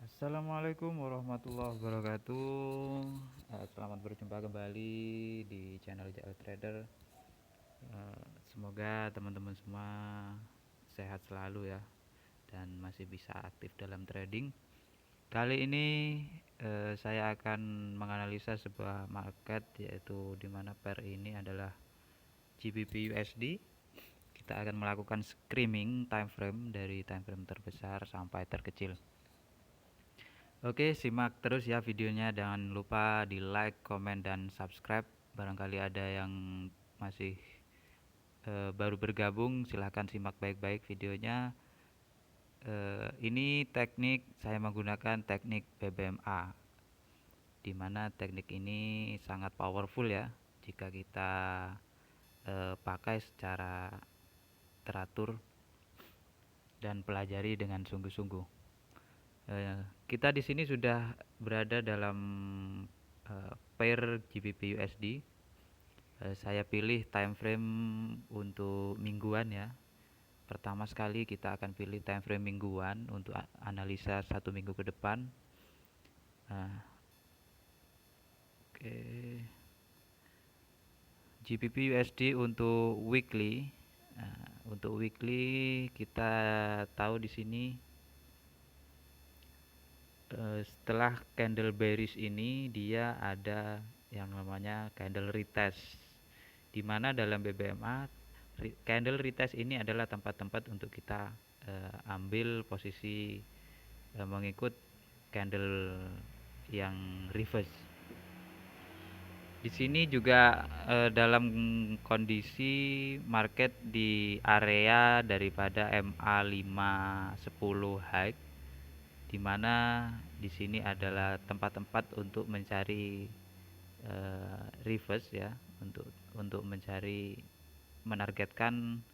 Assalamualaikum warahmatullahi wabarakatuh. Selamat berjumpa kembali di channel JL Trader. Semoga teman-teman semua sehat selalu ya dan masih bisa aktif dalam trading. Kali ini saya akan menganalisa sebuah market, yaitu di mana pair ini adalah GBP USD. Kita akan melakukan screaming time frame dari time frame terbesar sampai terkecil. Oke, simak terus ya videonya. Jangan lupa di like, komen, dan subscribe. Barangkali ada yang masih baru bergabung, silahkan simak baik-baik videonya. Ini teknik, saya menggunakan teknik BBMA, di mana teknik ini sangat powerful ya jika kita pakai secara teratur dan pelajari dengan sungguh-sungguh. Kita di sini sudah berada dalam pair GBP USD. Saya pilih time frame untuk mingguan ya. Pertama sekali kita akan pilih time frame mingguan untuk analisa 1 minggu ke depan. Nah, oke. GBP USD untuk weekly. Nah, untuk weekly kita tahu di sini setelah candle bearish ini dia ada yang namanya candle retest, di mana dalam BBMA candle retest ini adalah tempat-tempat untuk kita ambil posisi mengikut candle yang reverse. Di sini juga dalam kondisi market di area daripada MA510 high, di mana di sini adalah tempat-tempat untuk mencari reverse ya, untuk mencari menargetkan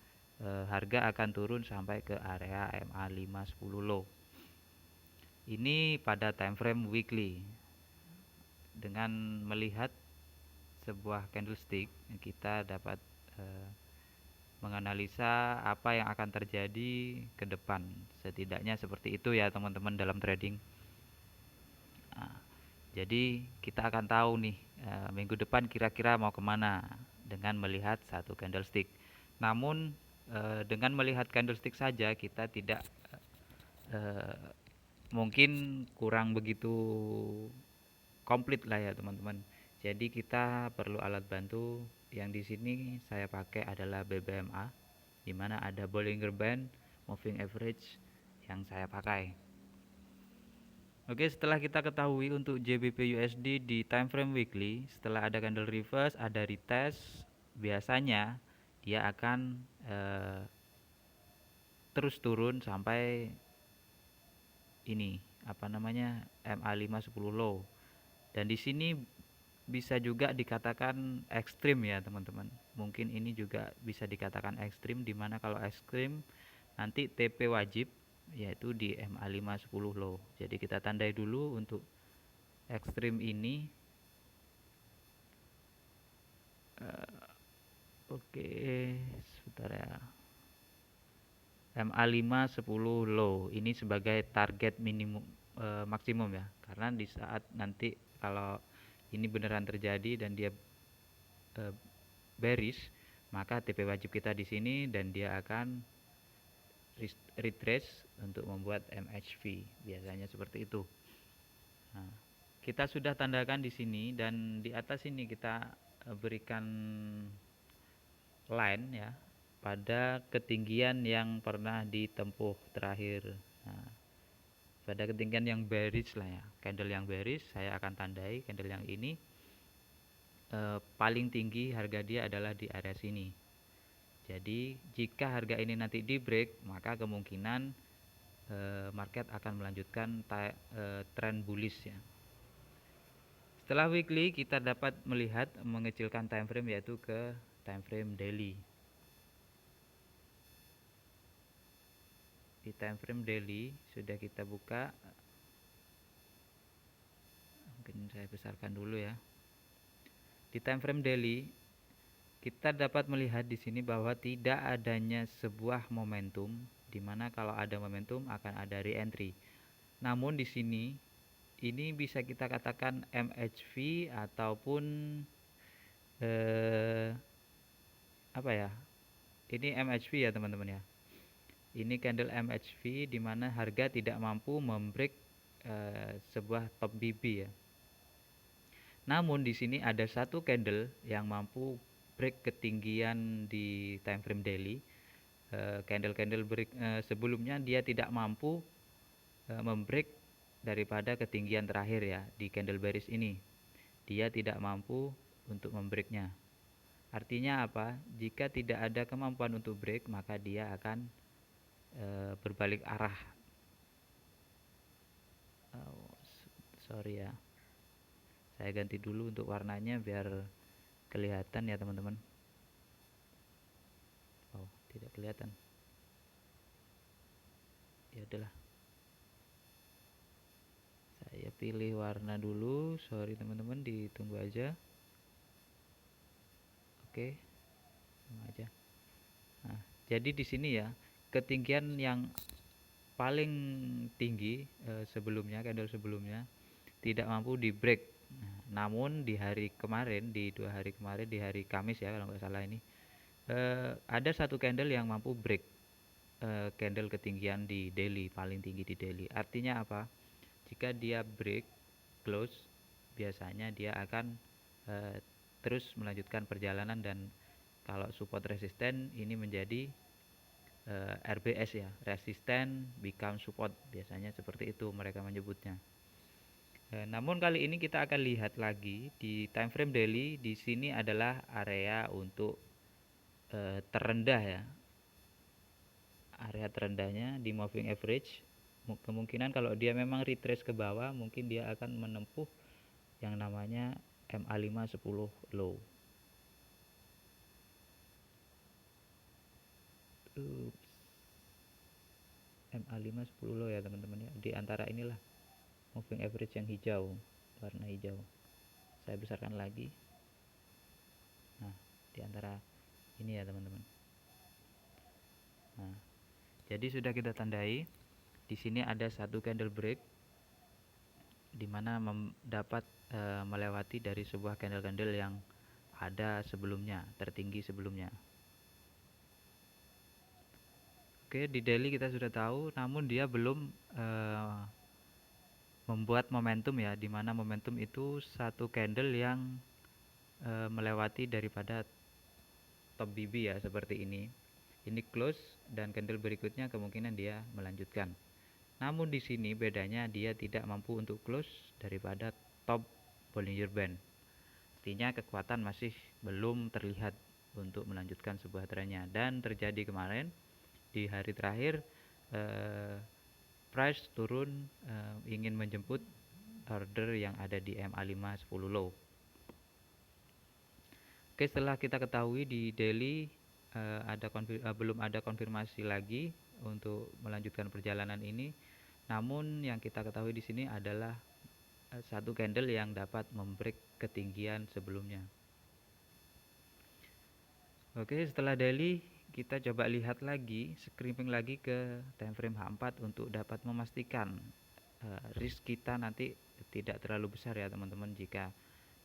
harga akan turun sampai ke area MA510 low. Ini pada time frame weekly. Dengan melihat sebuah candlestick, kita dapat menganalisa apa yang akan terjadi ke depan. Setidaknya seperti itu ya teman-teman dalam trading. Nah, jadi kita akan tahu nih minggu depan kira-kira mau kemana dengan melihat satu candlestick. Namun dengan melihat candlestick saja kita tidak mungkin kurang begitu komplit lah ya teman-teman. Jadi kita perlu alat bantu. Yang di sini saya pakai adalah BBMA, di mana ada Bollinger Band, Moving Average yang saya pakai. Oke, setelah kita ketahui untuk JBP USD di time frame weekly, setelah ada candle reverse, ada retest, biasanya dia akan terus turun sampai ini apa namanya MA510 low. Dan di sini bisa juga dikatakan ekstrim ya teman-teman. Mungkin ini juga bisa dikatakan ekstrim, dimana kalau ekstrim nanti TP wajib yaitu di MA510 low. Jadi kita tandai dulu untuk ekstrim ini. Oke, sebentar ya. MA510 low ini sebagai target minimum maksimum ya, karena di saat nanti kalau ini beneran terjadi dan dia bearish, maka TP wajib kita di sini dan dia akan retrace untuk membuat MHV, biasanya seperti itu. Nah, kita sudah tandakan di sini dan di atas ini kita berikan line ya pada ketinggian yang pernah ditempuh terakhir. Nah, pada ketinggian yang bearish lah ya, candle yang bearish saya akan tandai candle yang ini paling tinggi harga dia adalah di area sini. Jadi jika harga ini nanti di break, maka kemungkinan market akan melanjutkan trend bullish ya. Setelah weekly kita dapat melihat mengecilkan time frame yaitu ke time frame daily. Di time frame daily sudah kita buka, mungkin saya besarkan dulu ya. Di time frame daily kita dapat melihat di sini bahwa tidak adanya sebuah momentum, di mana kalau ada momentum akan ada re-entry. Namun di sini ini bisa kita katakan MHV ataupun eh, apa ya? Ini MHV ya teman-teman ya. Ini candle MHV di mana harga tidak mampu membreak sebuah top BB ya. Namun di sini ada satu candle yang mampu break ketinggian di time frame daily. Candle-candle break sebelumnya dia tidak mampu membreak daripada ketinggian terakhir ya di candle bearish ini. Dia tidak mampu untuk membreaknya. Artinya apa? Jika tidak ada kemampuan untuk break, maka dia akan berbalik arah. Oh, sorry ya. Saya ganti dulu untuk warnanya biar kelihatan ya teman-teman. Oh, tidak kelihatan. Ya udahlah. Saya pilih warna dulu. Sorry teman-teman, ditunggu aja. Oke, sama aja. Nah, jadi di sini ya, ketinggian yang paling tinggi sebelumnya, candle sebelumnya tidak mampu di break. Nah, namun di hari kemarin, di 2 hari kemarin, di hari Kamis ya kalau nggak salah ini, ada satu candle yang mampu break candle ketinggian di daily, paling tinggi di daily. Artinya apa? Jika dia break close, biasanya dia akan uh, terus melanjutkan perjalanan, dan kalau support resisten ini menjadi RBS ya, resisten become support, biasanya seperti itu mereka menyebutnya. Namun kali ini kita akan lihat lagi di time frame daily. Di sini adalah area untuk terendah ya, area terendahnya di moving average. Kemungkinan kalau dia memang retrace ke bawah, mungkin dia akan menempuh yang namanya MA5 10 low. MA5 10 low ya teman-teman ya, di antara inilah moving average yang hijau, warna hijau. Saya besarkan lagi. Nah, di antara ini ya teman-teman. Nah, jadi sudah kita tandai. Di sini ada satu candle break di mana dapat melewati dari sebuah candle-candle yang ada sebelumnya, tertinggi sebelumnya. Oke, di daily kita sudah tahu, namun dia belum membuat momentum ya, di mana momentum itu satu candle yang melewati daripada top BB ya, seperti ini. Ini close dan candle berikutnya kemungkinan dia melanjutkan. Namun di sini bedanya dia tidak mampu untuk close daripada top Bollinger Band. Artinya kekuatan masih belum terlihat untuk melanjutkan sebuah trennya, dan terjadi kemarin di hari terakhir price turun ingin menjemput order yang ada di MA5 10 low. Oke, setelah kita ketahui di daily belum ada konfirmasi lagi untuk melanjutkan perjalanan ini. Namun yang kita ketahui di sini adalah satu candle yang dapat membreak ketinggian sebelumnya. Oke, setelah daily kita coba lihat lagi, screening lagi ke time frame H4 untuk dapat memastikan risk kita nanti tidak terlalu besar ya teman-teman. Jika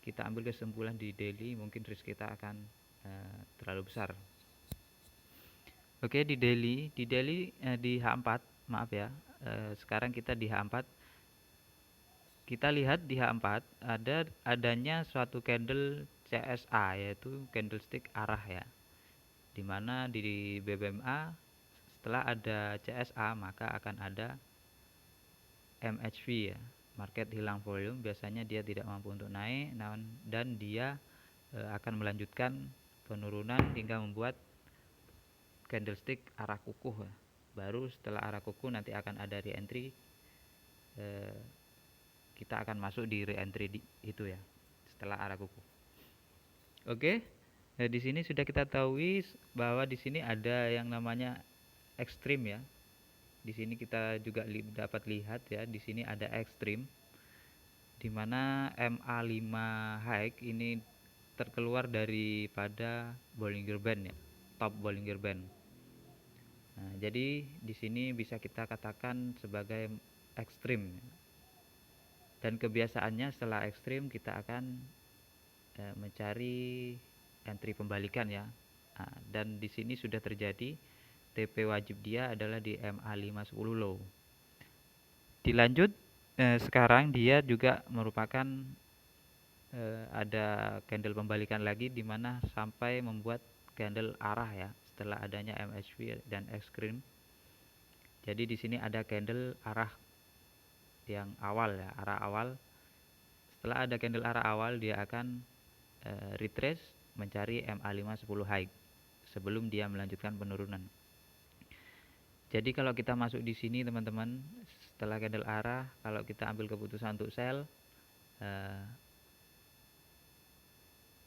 kita ambil kesimpulan di daily, mungkin risk kita akan terlalu besar. Oke, di daily di H4, maaf ya, sekarang kita di H4. Kita lihat di H4 adanya suatu candle CSA, yaitu candlestick arah ya, dimana di BBMA setelah ada CSA maka akan ada MHV ya, market hilang volume. Biasanya dia tidak mampu untuk naik, dan dia akan melanjutkan penurunan hingga membuat candlestick arah kukuh ya. Baru setelah arah kukuh nanti akan ada re-entry, kita akan masuk di re-entry itu ya, setelah arah kukuh. Oke, nah, di sini sudah kita tahu bahwa di sini ada yang namanya ekstrim ya. Di sini kita juga dapat lihat ya, di sini ada ekstrim di mana MA5 high ini terkeluar daripada Bollinger Band ya, top Bollinger Band. Nah, jadi di sini bisa kita katakan sebagai ekstrim. Dan kebiasaannya setelah ekstrim kita akan mencari entry pembalikan ya. Nah, dan di sini sudah terjadi TP wajib dia adalah di MA510 low. Dilanjut sekarang dia juga merupakan ada candle pembalikan lagi di mana sampai membuat candle arah ya setelah adanya MHV dan ekstrim. Jadi di sini ada candle arah yang awal ya, arah awal. Setelah ada candle arah awal dia akan retrace mencari MA510 high sebelum dia melanjutkan penurunan. Jadi kalau kita masuk di sini teman-teman, setelah candle arah, kalau kita ambil keputusan untuk sell,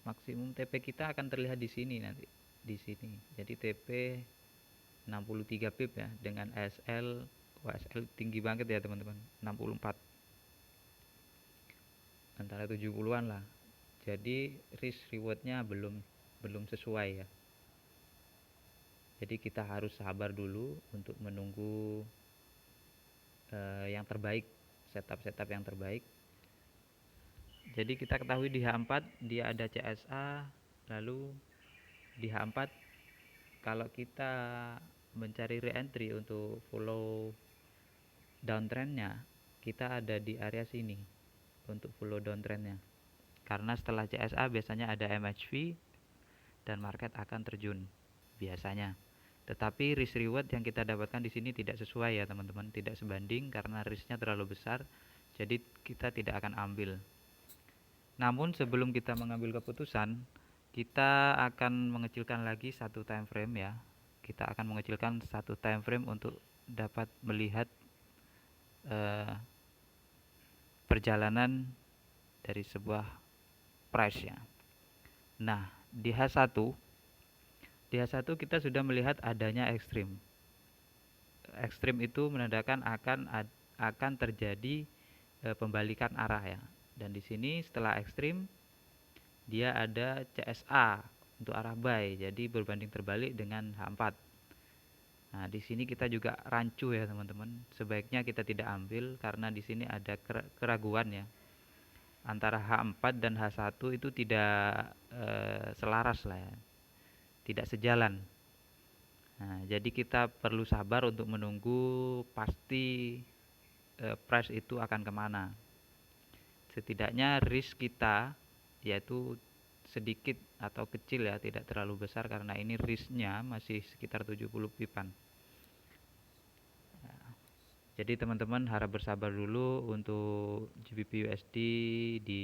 maksimum TP kita akan terlihat di sini nanti, di sini. Jadi TP 63 pip ya dengan SL, SL tinggi banget ya teman-teman, 64 antara 70-an lah. Jadi risk rewardnya belum sesuai ya. Jadi kita harus sabar dulu untuk menunggu yang terbaik, setup yang terbaik. Jadi kita ketahui di H4 dia ada CSA, lalu di H4 kalau kita mencari re-entry untuk follow downtrendnya, kita ada di area sini untuk follow downtrendnya. Karena setelah CSA biasanya ada MHV dan market akan terjun biasanya. Tetapi risk reward yang kita dapatkan di sini tidak sesuai ya teman-teman, tidak sebanding karena risknya terlalu besar. Jadi kita tidak akan ambil. Namun sebelum kita mengambil keputusan, kita akan mengecilkan lagi satu time frame ya. Kita akan mengecilkan satu time frame untuk dapat melihat perjalanan dari sebuah price ya. Nah, di H1 kita sudah melihat adanya ekstrim. Ekstrim itu menandakan akan terjadi pembalikan arah ya. Dan di sini setelah ekstrim dia ada CSA untuk arah buy, jadi berbanding terbalik dengan H4. Nah, di sini kita juga rancu ya teman-teman. Sebaiknya kita tidak ambil karena di sini ada keraguan ya. Antara H4 dan H1 itu tidak selaras lah ya. Tidak sejalan. Nah, jadi kita perlu sabar untuk menunggu pasti price itu akan kemana. Setidaknya risk kita yaitu sedikit atau kecil ya, tidak terlalu besar karena ini risknya masih sekitar 70 pipan. Nah, jadi teman-teman harap bersabar dulu untuk GBP USD di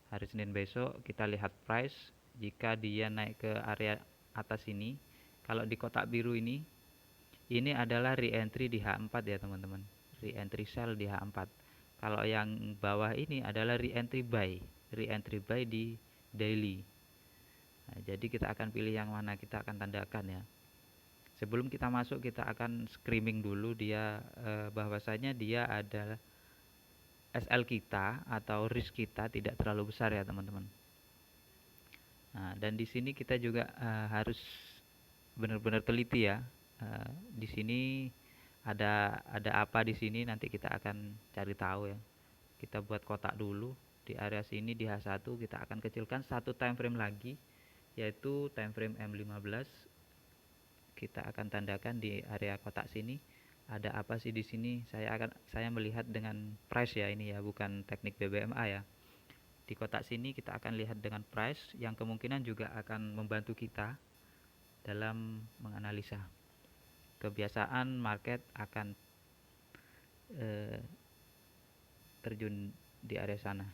hari Senin besok. Kita lihat price, jika dia naik ke area atas ini, kalau di kotak biru ini adalah re-entry di H4 ya teman-teman, re-entry sell di H4. Kalau yang bawah ini adalah re-entry buy di daily. Nah, jadi kita akan pilih yang mana, kita akan tandakan ya. Sebelum kita masuk kita akan screening dulu dia bahwasanya dia adalah SL kita atau risk kita tidak terlalu besar ya teman-teman. Nah, dan di sini kita juga harus benar-benar teliti ya. Di sini ada apa di sini nanti kita akan cari tahu ya. Kita buat kotak dulu di area sini di H1 kita akan kecilkan satu time frame lagi yaitu time frame M15. Kita akan tandakan di area kotak sini ada apa sih di sini. Saya melihat dengan price ya ini ya, bukan teknik BBMA ya. Di kotak sini kita akan lihat dengan price yang kemungkinan juga akan membantu kita dalam menganalisa. Kebiasaan market akan terjun di area sana.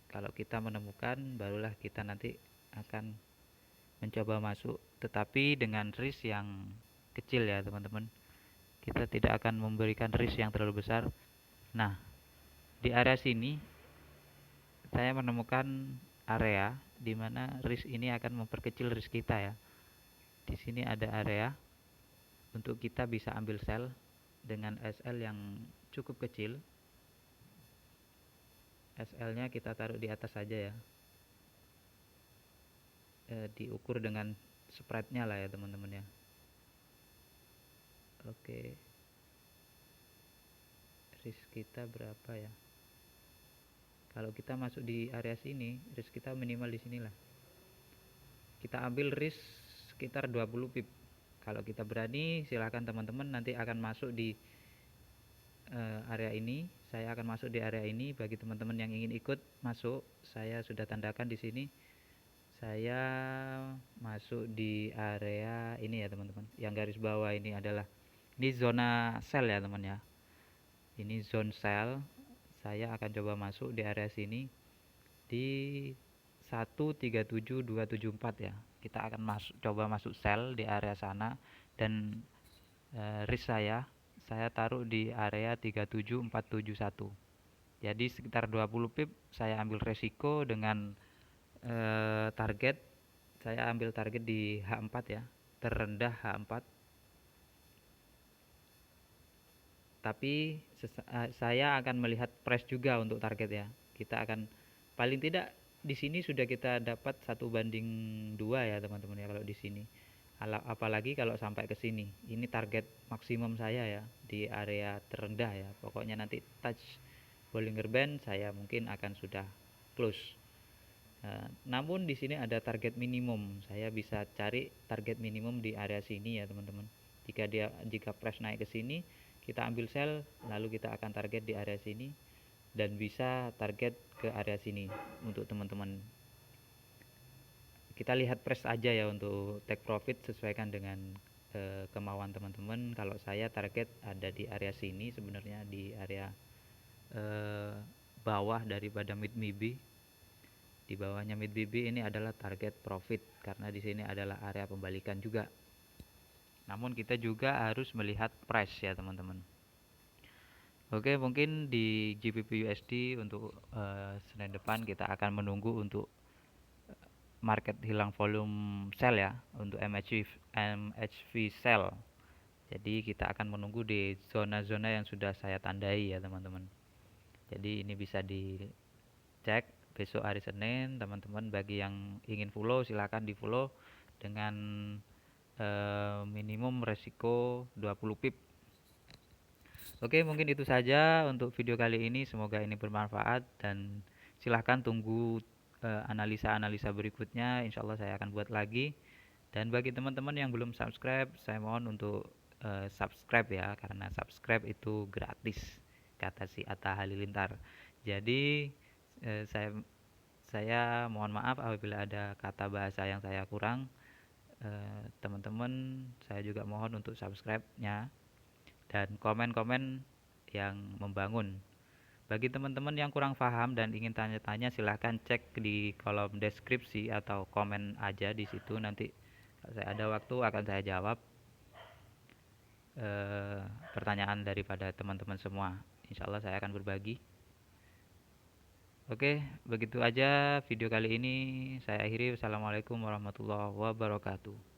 Kalau kita menemukan barulah kita nanti akan mencoba masuk, tetapi dengan risk yang kecil ya teman-teman. Kita tidak akan memberikan risk yang terlalu besar. Nah, di area sini saya menemukan area di mana risk ini akan memperkecil risk kita ya. Di sini ada area untuk kita bisa ambil sell dengan SL yang cukup kecil. SL-nya kita taruh di atas saja ya. Diukur dengan spread-nya lah ya teman-teman ya. Oke. risk kita berapa ya. Kalau kita masuk di area sini, risk kita minimal di sinilah. Kita ambil risk sekitar 20 pip. Kalau kita berani, silahkan teman-teman nanti akan masuk di area ini. Saya akan masuk di area ini. Bagi teman-teman yang ingin ikut masuk, saya sudah tandakan di sini. Saya masuk di area ini ya teman-teman. Yang garis bawah ini adalah zona sell ya teman ya. Ini zone sell. Saya akan coba masuk di area sini di 137274 ya. Kita akan coba masuk sell di area sana, dan risk saya taruh di area 37471. Jadi sekitar 20 pip saya ambil resiko dengan target. Saya ambil target di H4 ya, terendah H4. Tapi saya akan melihat price juga untuk target ya. Kita akan paling tidak di sini sudah kita dapat 1/2 ya teman-teman ya kalau di sini. Apalagi kalau sampai ke sini. Ini target maksimum saya ya di area terendah ya. Pokoknya nanti touch Bollinger Band saya mungkin akan sudah close. Namun di sini ada target minimum. Saya bisa cari target minimum di area sini ya teman-teman. Jika price naik ke sini, kita ambil sell, lalu kita akan target di area sini dan bisa target ke area sini untuk teman-teman. Kita lihat price aja ya untuk take profit, sesuaikan dengan kemauan teman-teman. Kalau saya target ada di area sini, sebenarnya di area bawah daripada mid MIBI. Di bawahnya mid BB ini adalah target profit karena di sini adalah area pembalikan juga. Namun kita juga harus melihat price ya teman-teman. Oke, mungkin di GBP USD untuk Senin depan kita akan menunggu untuk market hilang volume sell ya, untuk MHV sell. Jadi kita akan menunggu di zona-zona yang sudah saya tandai ya teman-teman. Jadi ini bisa dicek besok hari Senin teman-teman. Bagi yang ingin follow silahkan di follow dengan minimum resiko 20 pip. Oke, mungkin itu saja untuk video kali ini. Semoga ini bermanfaat dan silahkan tunggu analisa-analisa berikutnya. Insya Allah saya akan buat lagi. Dan bagi teman-teman yang belum subscribe, saya mohon untuk subscribe ya, karena subscribe itu gratis, kata si Atta Halilintar. Jadi saya mohon maaf apabila ada kata bahasa yang saya kurang. Teman-teman saya juga mohon untuk subscribe-nya dan komen-komen yang membangun. Bagi teman-teman yang kurang paham dan ingin tanya-tanya, silahkan cek di kolom deskripsi atau komen aja di situ. Nanti kalau saya ada waktu akan saya jawab pertanyaan daripada teman-teman semua. Insya Allah saya akan berbagi. Oke, begitu aja video kali ini. Saya akhiri. Wassalamualaikum warahmatullahi wabarakatuh.